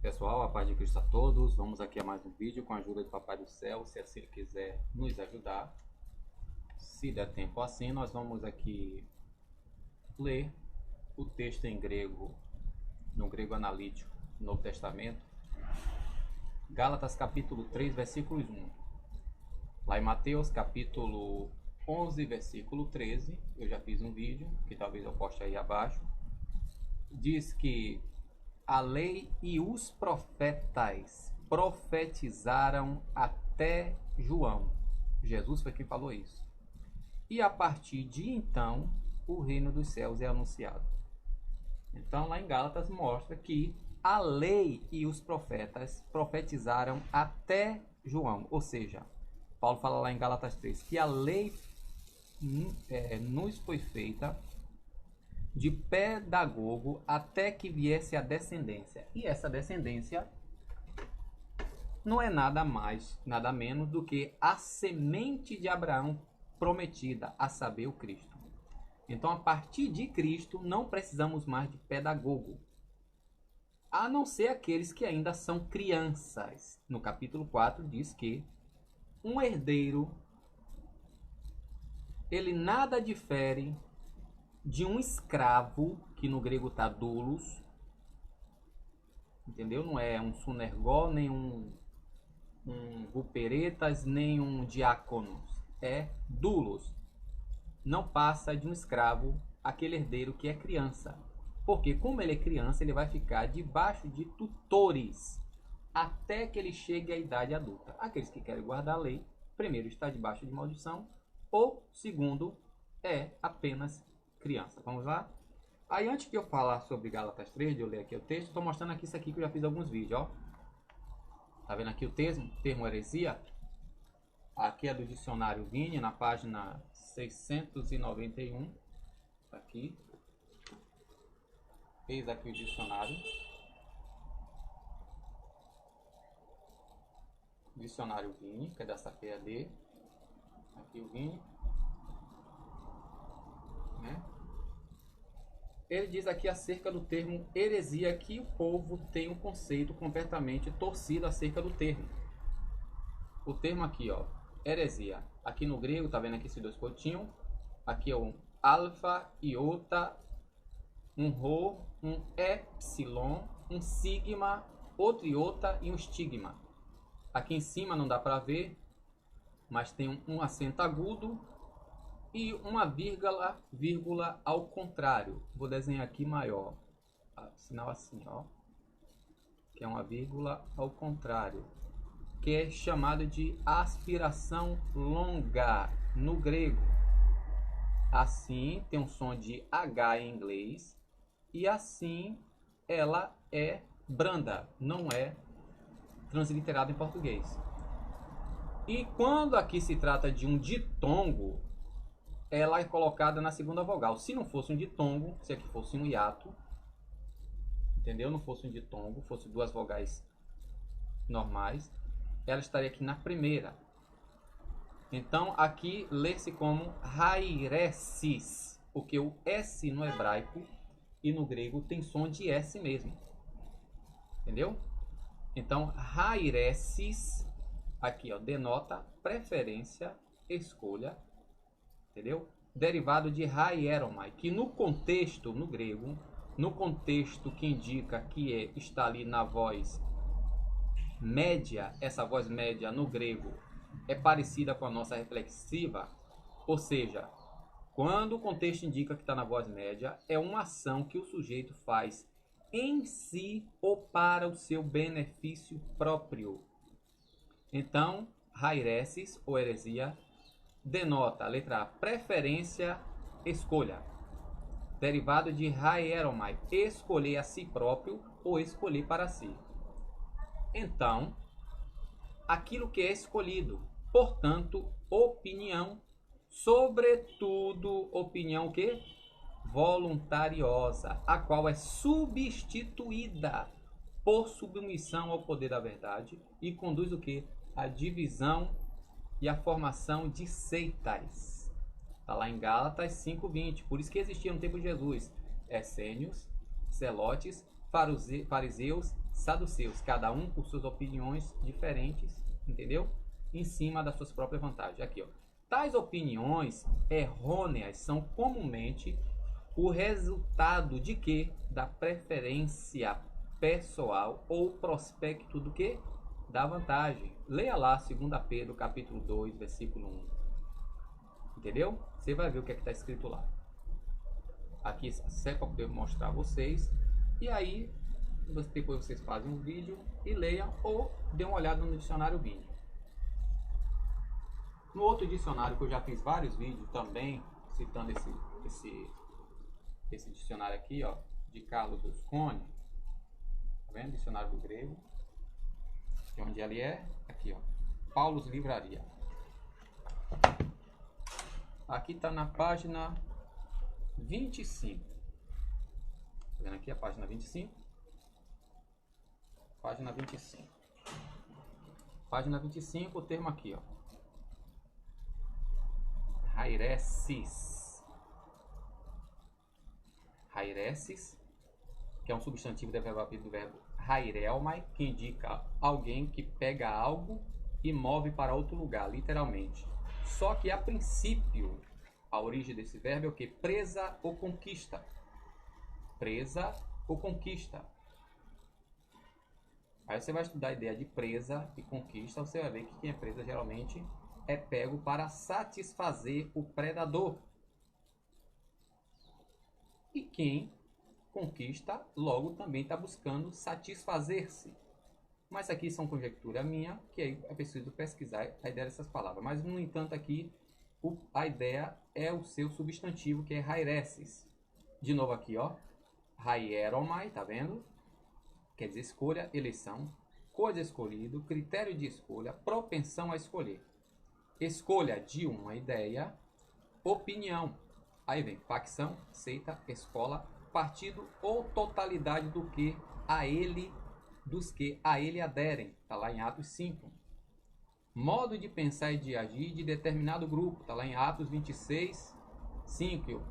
Pessoal, a paz de Cristo a todos. Vamos aqui a mais um vídeo com a ajuda do Papai do Céu, se assim ele quiser nos ajudar. Se der tempo assim, nós vamos aqui ler o texto em grego, no grego analítico, do Novo Testamento. Gálatas capítulo 3, versículos 1. Lá em Mateus capítulo 11, versículo 13, eu já fiz um vídeo, que talvez eu poste aí abaixo. Diz que a lei e os profetas profetizaram até João. Jesus foi quem falou isso. E a partir de então, o reino dos céus é anunciado. Então, lá em Gálatas mostra que a lei e os profetas profetizaram até João. Ou seja, Paulo fala lá em Gálatas 3 que a lei nos foi feita de pedagogo até que viesse a descendência. E essa descendência não é nada mais, nada menos do que a semente de Abraão prometida, a saber, o Cristo. Então, a partir de Cristo, não precisamos mais de pedagogo, a não ser aqueles que ainda são crianças. No capítulo 4 diz que um herdeiro, ele nada difere de um escravo, que no grego está doulos, entendeu? Não é um sunergó, nem um ruperetas, nem um diáconos. É doulos. Não passa de um escravo aquele herdeiro que é criança. Porque como ele é criança, ele vai ficar debaixo de tutores até que ele chegue à idade adulta. Aqueles que querem guardar a lei, primeiro está debaixo de maldição, ou segundo, é apenas criança. Vamos lá? Aí antes de eu falar sobre Gálatas 3, de eu ler aqui o texto, estou mostrando aqui isso aqui que eu já fiz alguns vídeos, ó. Tá vendo aqui o termo heresia? Aqui é do dicionário Vini, na página 691. Aqui. Eis aqui o dicionário. Dicionário Vini, que é dessa PAD. Aqui o Vini. Né? Ele diz aqui acerca do termo heresia que o povo tem um conceito completamente torcido acerca do termo. O termo aqui, ó, heresia. Aqui no grego, tá vendo aqui esses dois pontinhos? Aqui é um alfa, iota, um rho, um epsilon, um sigma, outro iota e um estigma. Aqui em cima não dá para ver, mas tem um acento agudo e uma vírgula ao contrário. Vou desenhar aqui maior, sinal assim, ó, que é uma vírgula ao contrário, que é chamado de aspiração longa no grego. Assim tem um som de H em inglês e assim ela é branda, não é transliterada em português. E quando aqui se trata de um ditongo, ela é colocada na segunda vogal. Se não fosse um ditongo, se aqui fosse um hiato, entendeu? Não fosse um ditongo, fosse duas vogais normais, ela estaria aqui na primeira. Então aqui lê-se como hairesis, porque o S no hebraico e no grego tem som de S mesmo, entendeu? Então hairesis aqui, ó, denota preferência, escolha, entendeu? Derivado de haieromai, que no contexto, no grego, no contexto que indica que está ali na voz média, essa voz média no grego é parecida com a nossa reflexiva, ou seja, quando o contexto indica que está na voz média, é uma ação que o sujeito faz em si ou para o seu benefício próprio. Então, hairesis ou heresia denota a letra A, preferência, escolha. Derivado de haieromai, escolher a si próprio ou escolher para si. Então, aquilo que é escolhido, portanto, opinião, sobretudo opinião que voluntariosa, a qual é substituída por submissão ao poder da verdade e conduz o que? A divisão e a formação de seitas. Está lá em Gálatas 5:20. Por isso que existia no tempo de Jesus essênios, zelotes, fariseus, saduceus, cada um com suas opiniões diferentes, entendeu? Em cima das suas próprias vantagens. Aqui, ó. Tais opiniões errôneas são comumente o resultado de quê? Da preferência pessoal ou prospecto do quê? Da vantagem. Leia lá 2 Pedro, capítulo 2, versículo 1. Entendeu? Você vai ver o que é que está escrito lá. Aqui é para poder mostrar a vocês. E aí, depois vocês fazem um vídeo e leiam ou dê uma olhada no dicionário Bíblia. No outro dicionário, que eu já fiz vários vídeos também, citando esse dicionário aqui, ó, de Carlos Rusconi. Tá vendo? Dicionário do grego. De onde ele é? Aqui, ó. Paulus Livraria. Aqui está na página 25. Tá vendo aqui a página 25? Página 25. Página 25, o termo aqui, ó. Hairesis. Hairesis, que é um substantivo derivado do verbo hairelmai, que indica alguém que pega algo e move para outro lugar, literalmente. Só que a princípio, a origem desse verbo é o que? Presa ou conquista. Presa ou conquista. Aí você vai estudar a ideia de presa e conquista, você vai ver que quem é presa geralmente é pego para satisfazer o predador. E quem conquista, logo também está buscando satisfazer-se. Mas aqui são conjectura minha, que aí é preciso pesquisar a ideia dessas palavras. Mas, no entanto, aqui a ideia é o seu substantivo, que é hairesis. De novo aqui, ó. Haieromai, tá vendo? Quer dizer escolha, eleição, coisa escolhido, critério de escolha, propensão a escolher. Escolha de uma ideia, opinião. Aí vem facção, seita, escola, partido ou totalidade do que a ele, dos que a ele aderem. Está lá em Atos 5. Modo de pensar e de agir de determinado grupo. Está lá em Atos 26, 5.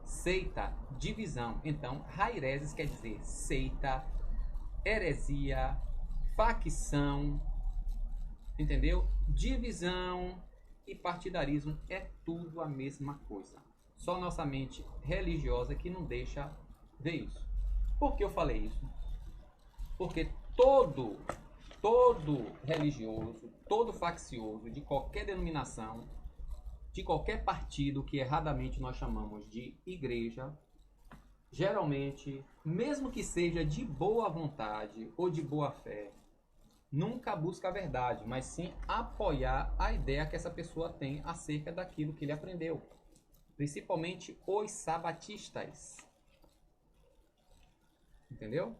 Seita, divisão. Então, haireses quer dizer seita, heresia, facção, entendeu? Divisão e partidarismo é tudo a mesma coisa. Só nossa mente religiosa que não deixa ver isso. Por que eu falei isso? Porque todo religioso, todo faccioso de qualquer denominação, de qualquer partido que erradamente nós chamamos de igreja, geralmente, mesmo que seja de boa vontade ou de boa fé, nunca busca a verdade, mas sim apoiar a ideia que essa pessoa tem acerca daquilo que ele aprendeu. Principalmente os sabatistas. Entendeu?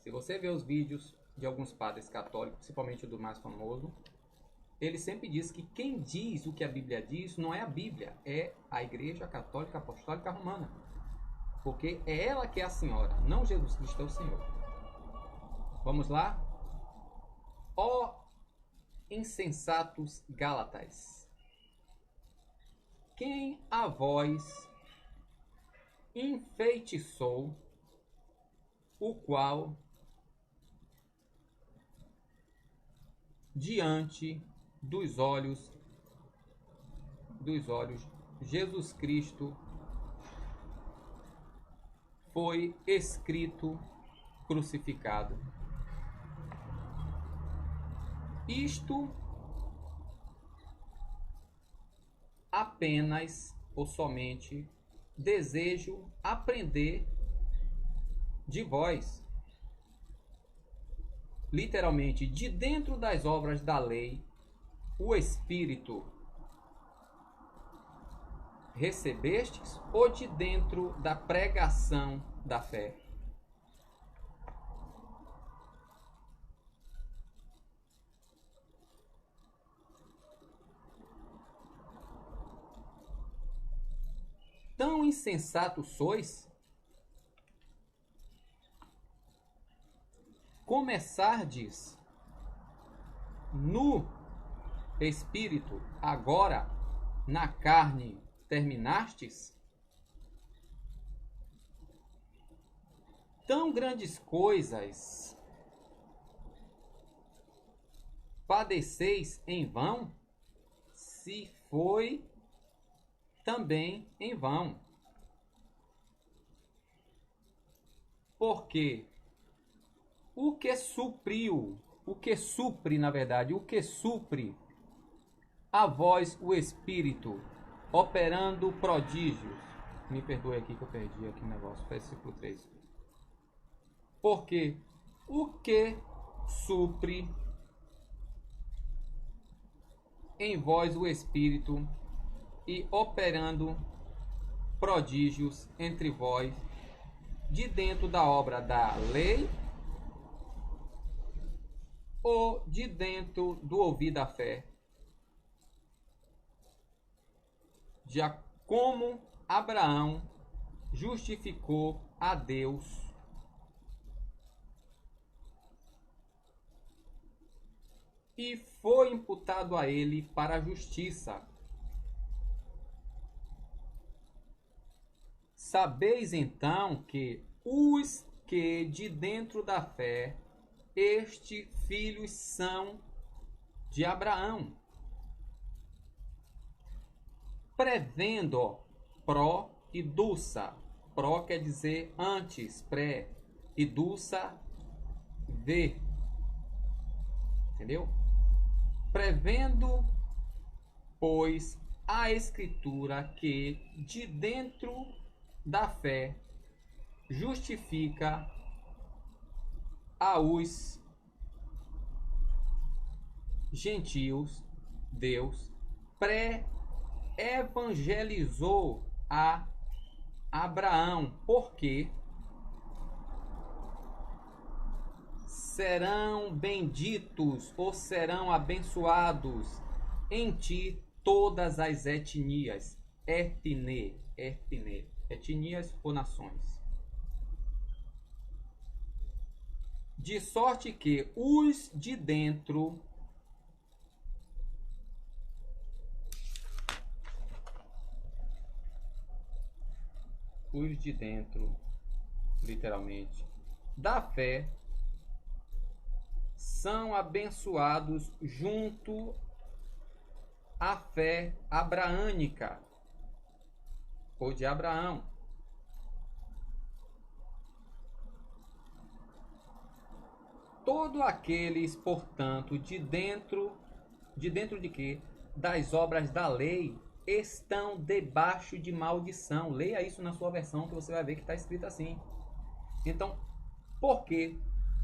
Se você ver os vídeos de alguns padres católicos, principalmente o do mais famoso, ele sempre diz que quem diz o que a Bíblia diz não é a Bíblia, é a Igreja Católica Apostólica Romana. Porque é ela que é a Senhora, não Jesus Cristo é o Senhor. Vamos lá? Ó insensatos Gálatas, quem a vós enfeitiçou, o qual diante dos olhos Jesus Cristo foi escrito crucificado. Isto apenas ou somente desejo aprender de vós. Literalmente, de dentro das obras da lei, o Espírito recebestes ou de dentro da pregação da fé? Tão insensatos sois? Começardes no Espírito, agora na carne terminastes? tão grandes coisas padeceis em vão? Se foi também em vão. Porque o que supre, na verdade, o que supre a vós o Espírito, operando prodígios. Me perdoe aqui que eu perdi aqui o negócio, versículo 3. Porque o que supre em vós o Espírito e operando prodígios entre vós, de dentro da obra da lei ou de dentro do ouvir da fé, já como Abraão justificou a Deus e foi imputado a ele para a justiça. Sabeis então que os que de dentro da fé, estes filhos são de Abraão, prevendo pró e dulça. Pró quer dizer antes, pré, e dulça, ver. Entendeu? Prevendo, pois, a Escritura que de dentro da fé justifica aos gentios, Deus pré-evangelizou a Abraão, porque serão benditos ou serão abençoados em ti todas as etnias, etnias ou nações. De sorte que os de dentro literalmente, da fé, são abençoados junto à fé abraânica, ou de Abraão. Todos aqueles, portanto, de dentro de quê? Das obras da lei, estão debaixo de maldição. Leia isso na sua versão que você vai ver que está escrito assim. Então, por quê?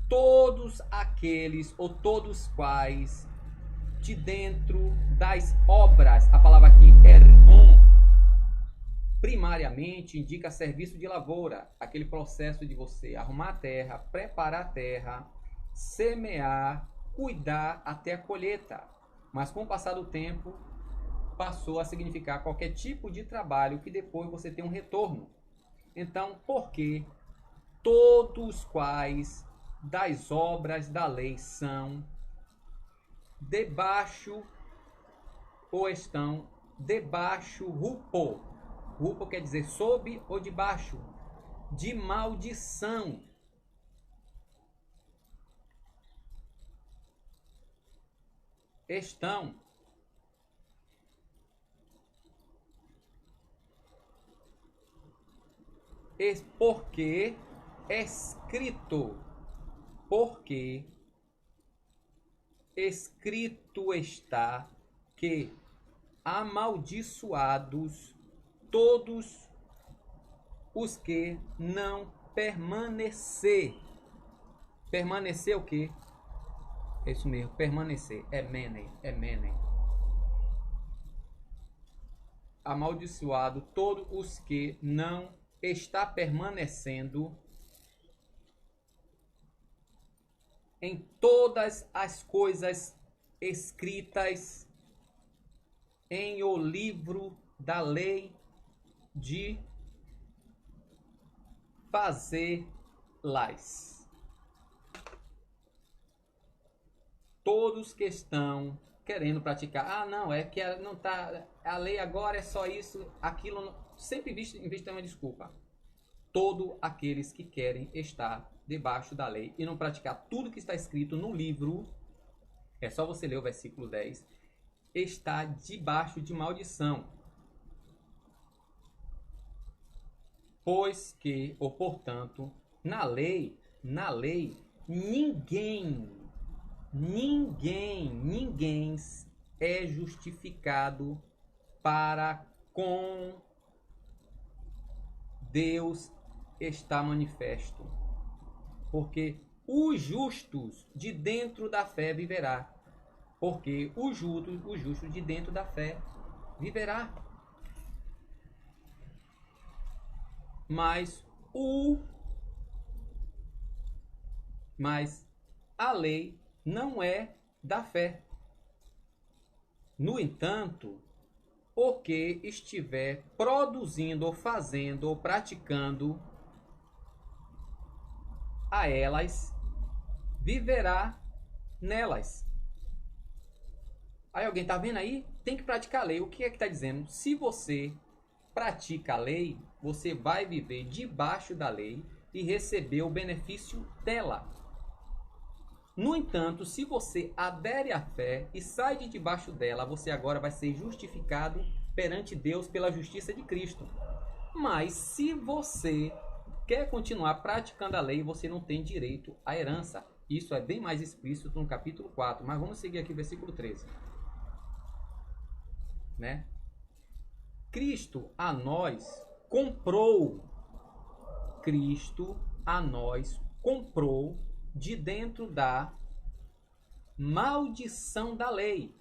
Todos aqueles ou todos quais de dentro das obras, a palavra aqui ergon, primariamente indica serviço de lavoura, aquele processo de você arrumar a terra, preparar a terra, semear, cuidar até a colheita. Mas com o passar do tempo, passou a significar qualquer tipo de trabalho que depois você tem um retorno. Então, por que todos quais das obras da lei são debaixo ou estão debaixo, rupo quer dizer sob ou debaixo, de maldição. Estão porque escrito está que amaldiçoados todos os que não permanecer o quê? É isso mesmo, permanecer, menem. Amaldiçoado todos os que não está permanecendo em todas as coisas escritas em o livro da lei de fazê-las. Todos que estão querendo praticar, não, é que não tá, a lei agora é só isso, aquilo, sempre existe uma desculpa. todos aqueles que querem estar debaixo da lei e não praticar tudo que está escrito no livro, é só você ler o versículo 10, está debaixo de maldição. Pois que, ou portanto, na lei, ninguém é justificado para com Deus está manifesto. Porque os justos de dentro da fé viverá. Porque o justo de dentro da fé viverá. Mas a lei não é da fé. No entanto, o que estiver produzindo, ou fazendo, ou praticando a elas, viverá nelas. Aí alguém tá vendo aí? Tem que praticar a lei. O que é que tá dizendo? Se você pratica a lei, você vai viver debaixo da lei e receber o benefício dela. No entanto, se você adere à fé e sai de debaixo dela, você agora vai ser justificado perante Deus pela justiça de Cristo. Mas se você quer continuar praticando a lei, você não tem direito à herança. Isso é bem mais explícito no capítulo 4, mas vamos seguir aqui o versículo 13. Né? Cristo a nós comprou de dentro da maldição da lei.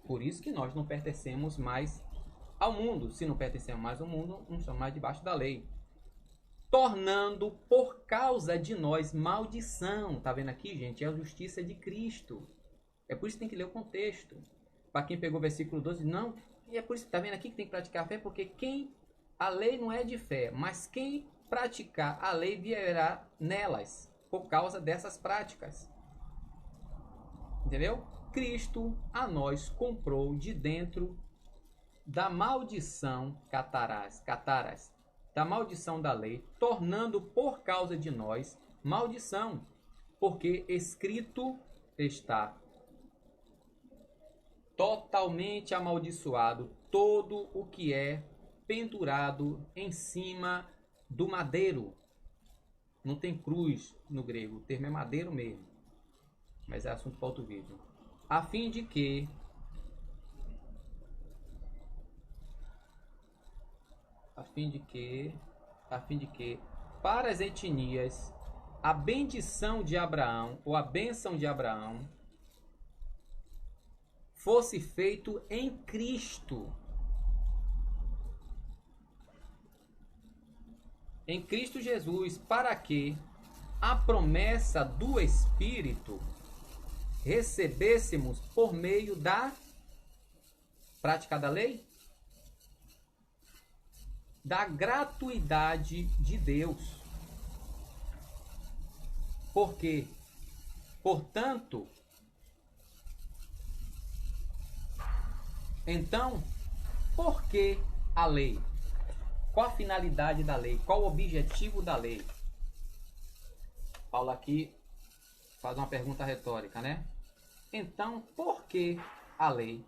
Por isso que nós não pertencemos mais ao mundo. Se não pertencemos mais ao mundo, não estamos mais debaixo da lei. Tornando por causa de nós maldição. Tá vendo aqui, gente? É a justiça de Cristo. É por isso que tem que ler o contexto. Para quem pegou o versículo 12, não. E é por isso que tá vendo aqui que tem que praticar a fé, porque a lei não é de fé, mas quem praticar a lei viverá nelas, por causa dessas práticas. Entendeu? Cristo a nós comprou de dentro da maldição, cataras, da maldição da lei, tornando por causa de nós maldição, porque escrito está: totalmente amaldiçoado todo o que é pendurado em cima do madeiro. Não tem cruz no grego, o termo é madeiro mesmo. Mas é assunto para outro vídeo. A fim de que para as etnias a bendição de Abraão, ou a bênção de Abraão, fosse feito em Cristo. Em Cristo Jesus, para que a promessa do Espírito recebêssemos por meio da prática da lei, da gratuidade de Deus. Porque, portanto, então, por que a lei? Qual a finalidade da lei? Qual o objetivo da lei? Paulo aqui faz uma pergunta retórica, né? Então, por que a lei?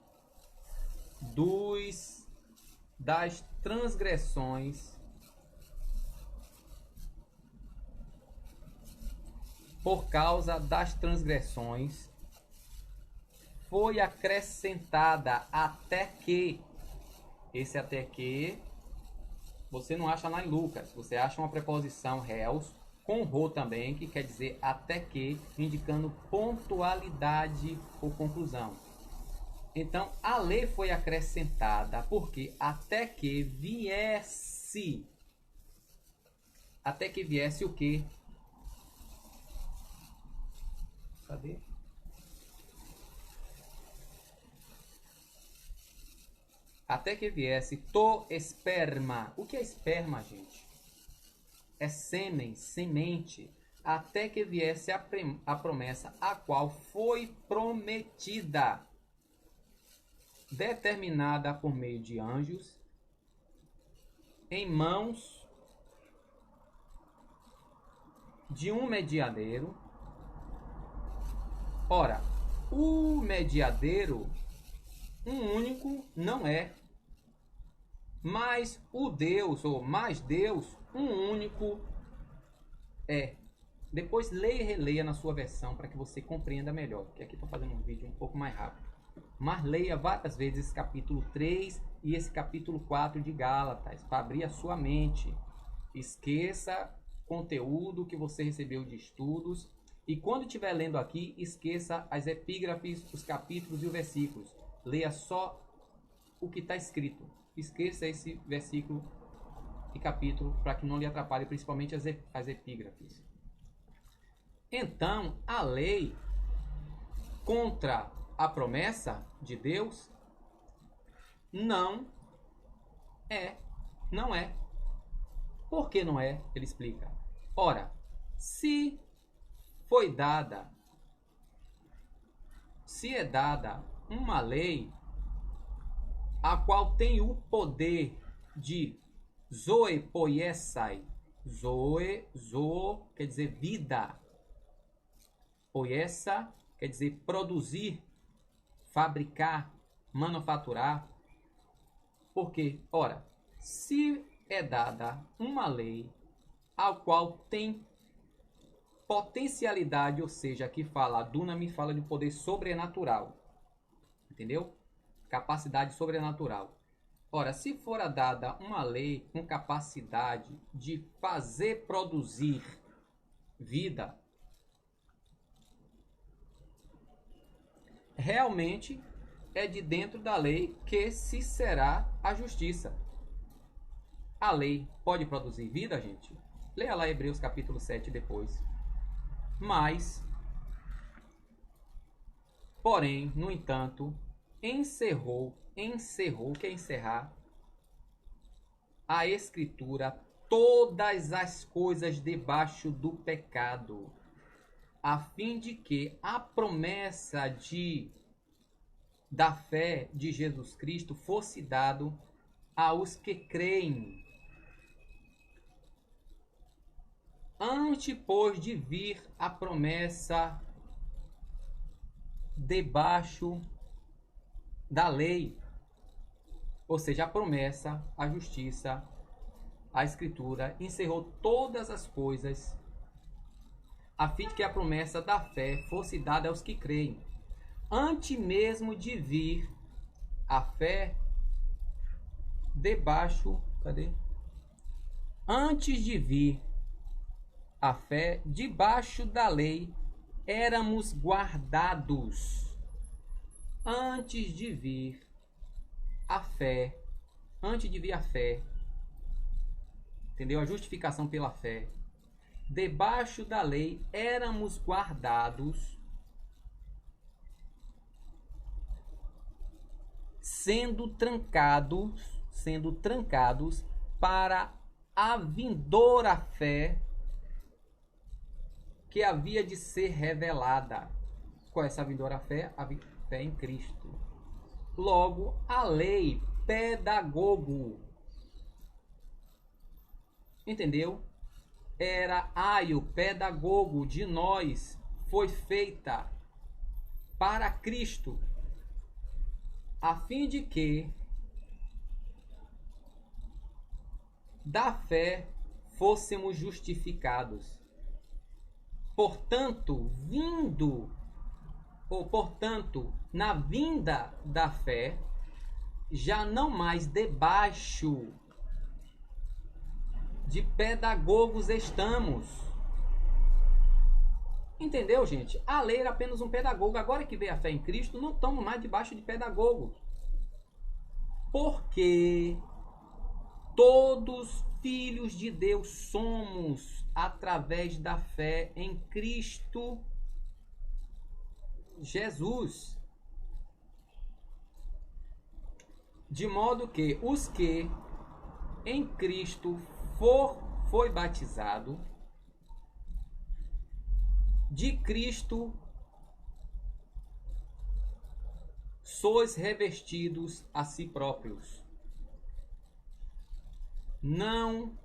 Das transgressões, por causa das transgressões, foi acrescentada até que, esse até que, você não acha lá em Lucas, você acha uma preposição réus, com rho também, que quer dizer até que, indicando pontualidade ou conclusão. Então, a lei foi acrescentada porque até que viesse o quê? Cadê? Até que viesse to esperma. O que é esperma, gente? É sêmen, semente. Até que viesse a promessa, a qual foi prometida, determinada por meio de anjos, em mãos de um medianeiro. Ora, o medianeiro, um único, não é. Mas o Deus, ou mais Deus, um único é. Depois leia e releia na sua versão para que você compreenda melhor. Porque aqui estou fazendo um vídeo um pouco mais rápido. Mas leia várias vezes esse capítulo 3 e esse capítulo 4 de Gálatas, para abrir a sua mente. Esqueça conteúdo que você recebeu de estudos. E quando estiver lendo aqui, esqueça as epígrafes, os capítulos e os versículos. Leia só o que está escrito. Esqueça esse versículo e capítulo para que não lhe atrapalhe, principalmente as epígrafes. Então, a lei contra a promessa de Deus não é. Por que não é? Ele explica. Ora, se é dada uma lei a qual tem o poder de zoe poiesai. Zoe quer dizer vida. Poiessa quer dizer produzir, fabricar, manufaturar. Porque, ora, se é dada uma lei ao qual tem potencialidade, ou seja, aqui fala, a Dunami fala de poder sobrenatural. Entendeu? Capacidade sobrenatural. Ora, se for dada uma lei com capacidade de fazer produzir vida, realmente é de dentro da lei que se será a justiça. A lei pode produzir vida, gente? Leia lá Hebreus capítulo 7 depois. Mas, porém, no entanto, encerrou, que é encerrar, a Escritura todas as coisas debaixo do pecado, a fim de que a promessa da fé de Jesus Cristo fosse dado aos que creem. Antes, pois, de vir a promessa debaixo da lei, ou seja, a promessa, a justiça, a Escritura encerrou todas as coisas a fim de que a promessa da fé fosse dada aos que creem. Antes mesmo de vir a fé debaixo, Antes de vir a fé debaixo da lei, éramos guardados. Antes de vir a fé, entendeu? A justificação pela fé. Debaixo da lei éramos guardados, sendo trancados para a vindoura fé que havia de ser revelada. Qual é essa vindoura fé? A fé em Cristo. Logo, a lei pedagogo, entendeu? Era o pedagogo de nós, foi feita para Cristo, a fim de que da fé fôssemos justificados. Portanto, na vinda da fé, já não mais debaixo de pedagogos estamos. Entendeu, gente? A lei era apenas um pedagogo. Agora que veio a fé em Cristo, não estamos mais debaixo de pedagogos. Porque todos filhos de Deus somos através da fé em Cristo Jesus. De modo que os que em Cristo foi batizado, de Cristo sois revestidos a si próprios. Não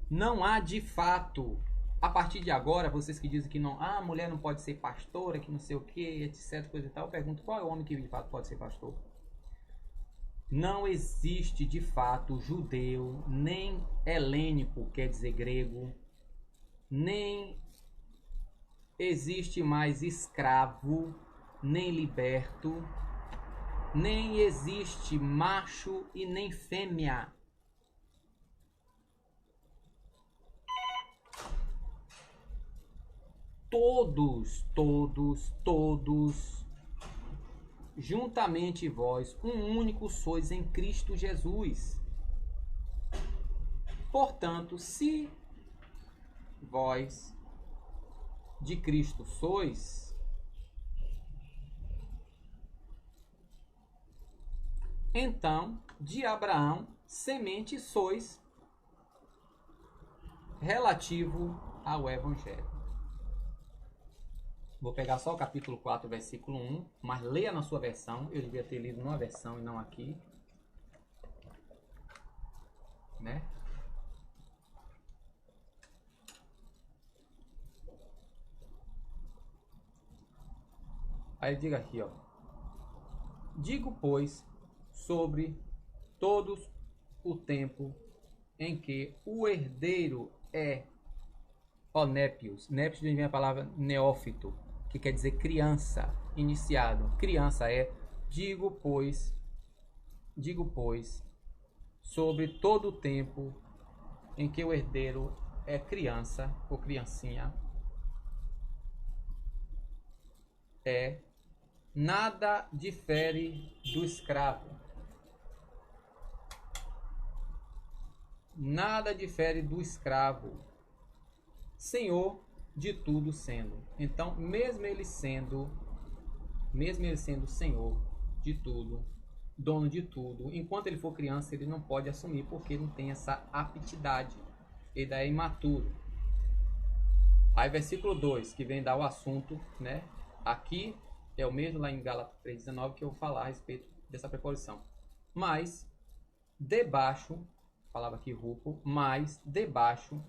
Não há de fato. A partir de agora, vocês que dizem que não, a mulher não pode ser pastora, que não sei o que, etc, coisa e tal, eu pergunto, qual é o homem que de fato pode ser pastor? Não existe de fato judeu, nem helênico, quer dizer grego, nem existe mais escravo, nem liberto, nem existe macho e nem fêmea. Todos, juntamente vós, um único sois em Cristo Jesus. Portanto, se vós de Cristo sois, então de Abraão semente sois relativo ao Evangelho. Vou pegar só o capítulo 4, versículo 1, mas leia na sua versão. Eu devia ter lido numa versão e não aqui. Né? Aí diga aqui, ó. Digo, pois, sobre todos o tempo em que o herdeiro é onépios. Népios vem a palavra neófito, que quer dizer criança, iniciado. Criança é, digo, pois, sobre todo o tempo em que o herdeiro é criança ou criancinha, nada difere do escravo. Nada difere do escravo, senhor de tudo sendo. Então, mesmo ele sendo senhor de tudo, dono de tudo, enquanto ele for criança, ele não pode assumir, porque ele não tem essa aptidade. Ele é imaturo. Aí, versículo 2, que vem dar o assunto, né? Aqui é o mesmo lá em Gálatas 3,19 que eu vou falar a respeito dessa preposição. Mas, debaixo, palavra aqui rupo, mas debaixo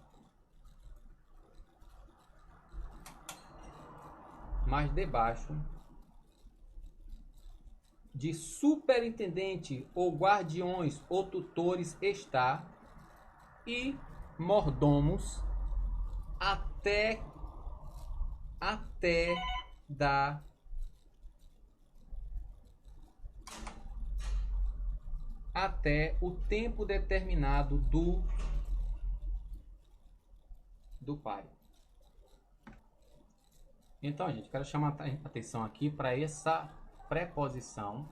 de superintendente ou guardiões ou tutores está, e mordomos até o tempo determinado do pai. Então, gente, quero chamar a atenção aqui para essa preposição,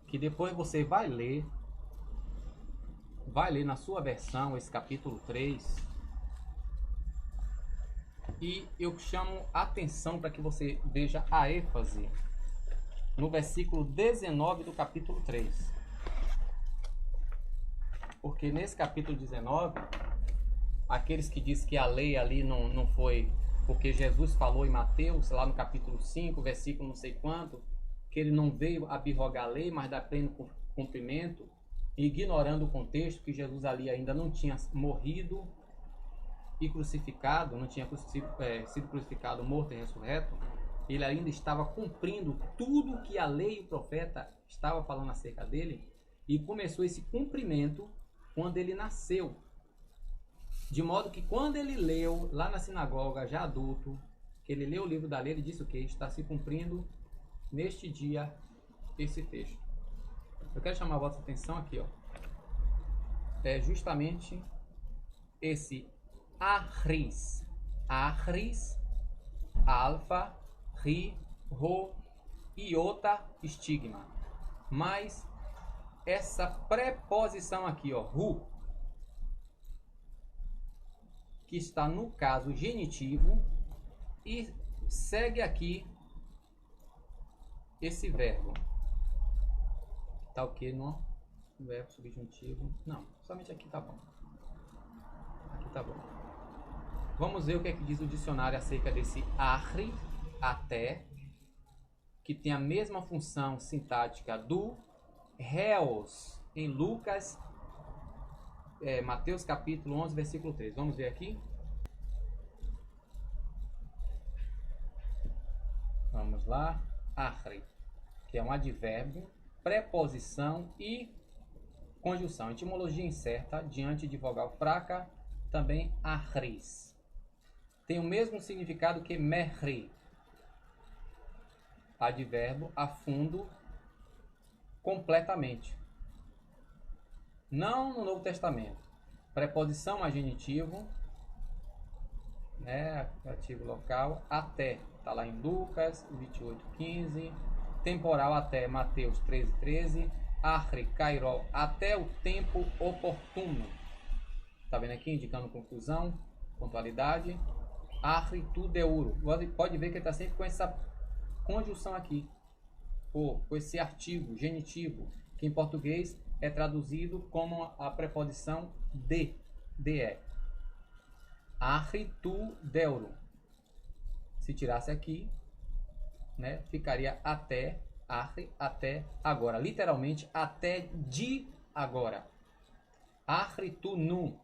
que depois você vai ler na sua versão esse capítulo 3, e eu chamo a atenção para que você veja a ênfase no versículo 19 do capítulo 3. Porque nesse capítulo 19, aqueles que dizem que a lei ali não foi, porque Jesus falou em Mateus, lá no capítulo 5, versículo não sei quanto, que ele não veio abrogar a lei, mas dar pleno cumprimento, ignorando o contexto, que Jesus ali ainda não tinha morrido e crucificado, não tinha sido crucificado, morto e ressurreto. Ele ainda estava cumprindo tudo que a lei e o profeta estavam falando acerca dele, e começou esse cumprimento quando ele nasceu. De modo que quando ele leu lá na sinagoga, já adulto, que ele leu o livro da lei, ele disse o que? Está se cumprindo neste dia esse texto. Eu quero chamar a vossa atenção aqui, ó. É justamente esse arris. Arris, alfa, ri, ro, iota, estigma. Mas essa preposição aqui, ó, ru, que está no caso genitivo, e segue aqui esse verbo. Tá ok no verbo subjuntivo? Não, somente aqui tá bom. Aqui tá bom. Vamos ver o que é que diz o dicionário acerca desse arre, até, que tem a mesma função sintática do reos em Lucas Mateus capítulo 11, versículo 3. Vamos ver aqui. Vamos lá. Ahri, que é um advérbio, preposição e conjunção. Etimologia incerta, diante de vogal fraca, também ahris. Tem o mesmo significado que mehri. Advérbio a fundo, completamente. Não no Novo Testamento. Preposição a genitivo, né, ativo local, até. Está lá em Lucas 28:15. Temporal até Mateus 13:13. Ahri, kairol, até o tempo oportuno. Tá vendo aqui, indicando conclusão, pontualidade. Ahri tu deuro. Pode ver que ele está sempre com essa conjunção aqui. Ou com esse artigo genitivo, que em português é traduzido como a preposição de. Ahri tu deuro. Se tirasse aqui, né, ficaria até, ahri, até agora. Literalmente, até de agora. Ahri tu nu.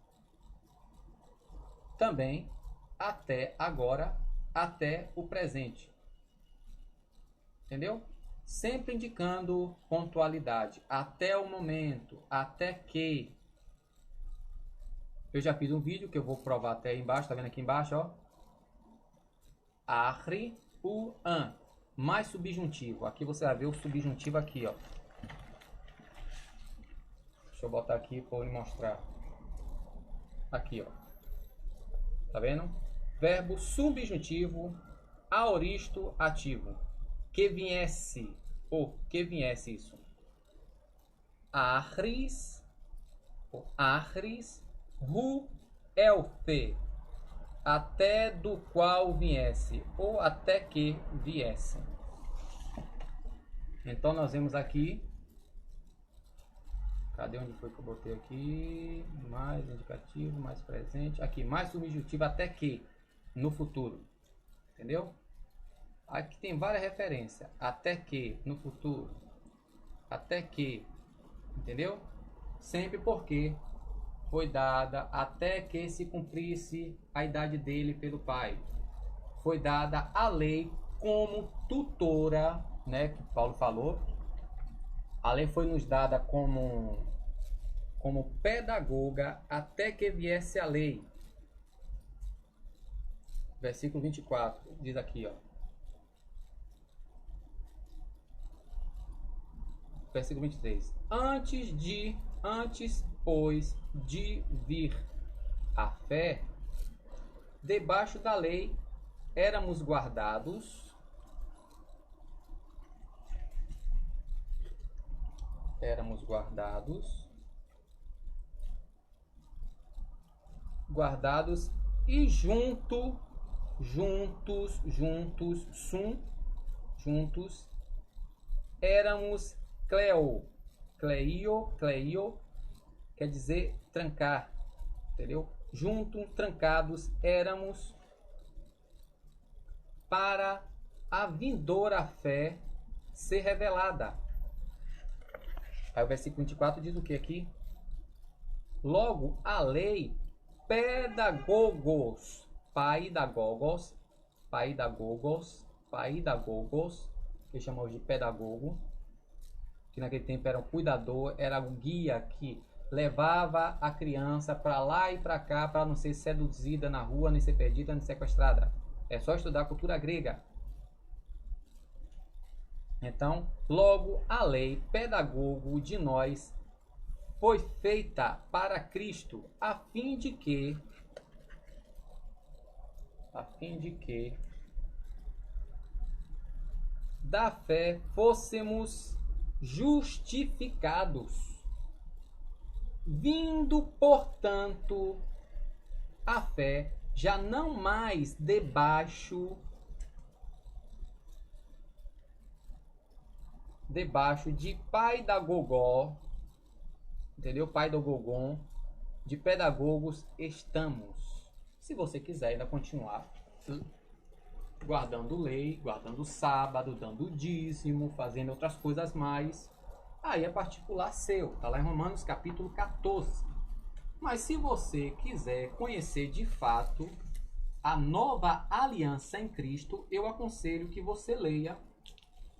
Também, até agora, até o presente. Entendeu? Sempre indicando pontualidade. Até o momento, até que. Eu já fiz um vídeo que eu vou provar até aí embaixo. Tá vendo aqui embaixo, ó? Ahri, an. Mais subjuntivo. Aqui você vai ver o subjuntivo aqui, ó. Deixa eu botar aqui para eu lhe mostrar. Aqui, ó. Tá vendo? Verbo subjuntivo, aoristo, ativo. Que viesse, ou que viesse isso. Ahris, ru, elfe. Até do qual viesse, ou até que viesse. Então nós vemos aqui. Cadê onde foi que eu botei aqui? Mais indicativo, mais presente. Aqui, mais subjuntivo até que, no futuro. Entendeu? Aqui tem várias referências. Até que, no futuro. Até que. Entendeu? Sempre porque foi dada até que se cumprisse a idade dele pelo pai. Foi dada a lei como tutora, né, que Paulo falou. A lei foi nos dada como pedagoga até que viesse a lei. Versículo 24, diz aqui, ó. Versículo 23. Antes, pois, de vir a fé, debaixo da lei éramos guardados e juntos éramos cleio quer dizer trancar, entendeu? Juntos, trancados éramos para a vindoura fé ser revelada. Aí o versículo 24 diz o que aqui? Logo, a lei pedagogos, que chamamos de pedagogo, que naquele tempo era um cuidador, era um guia que levava a criança para lá e para cá para não ser seduzida na rua, nem ser perdida, nem sequestrada. É só estudar a cultura grega. Então, logo a lei pedagogo de nós foi feita para Cristo, a fim de que da fé fôssemos justificados, vindo, portanto, a fé já não mais debaixo de pedagogó, entendeu? Pedagogon, de pedagogos estamos. Se você quiser ainda continuar guardando lei, guardando sábado, dando dízimo, fazendo outras coisas mais, aí é particular seu. Tá lá em Romanos capítulo 14. Mas se você quiser conhecer de fato a nova aliança em Cristo, eu aconselho que você leia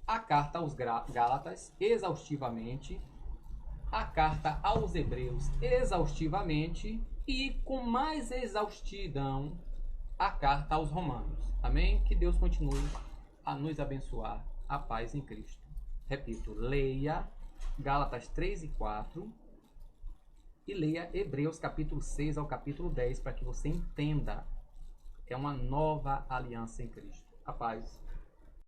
a carta aos Gálatas exaustivamente, a carta aos Hebreus exaustivamente e com mais exaustidão a carta aos Romanos. Amém? Que Deus continue a nos abençoar. A paz em Cristo. Repito, leia Gálatas 3 e 4 e leia Hebreus capítulo 6 ao capítulo 10 para que você entenda que é uma nova aliança em Cristo. A paz.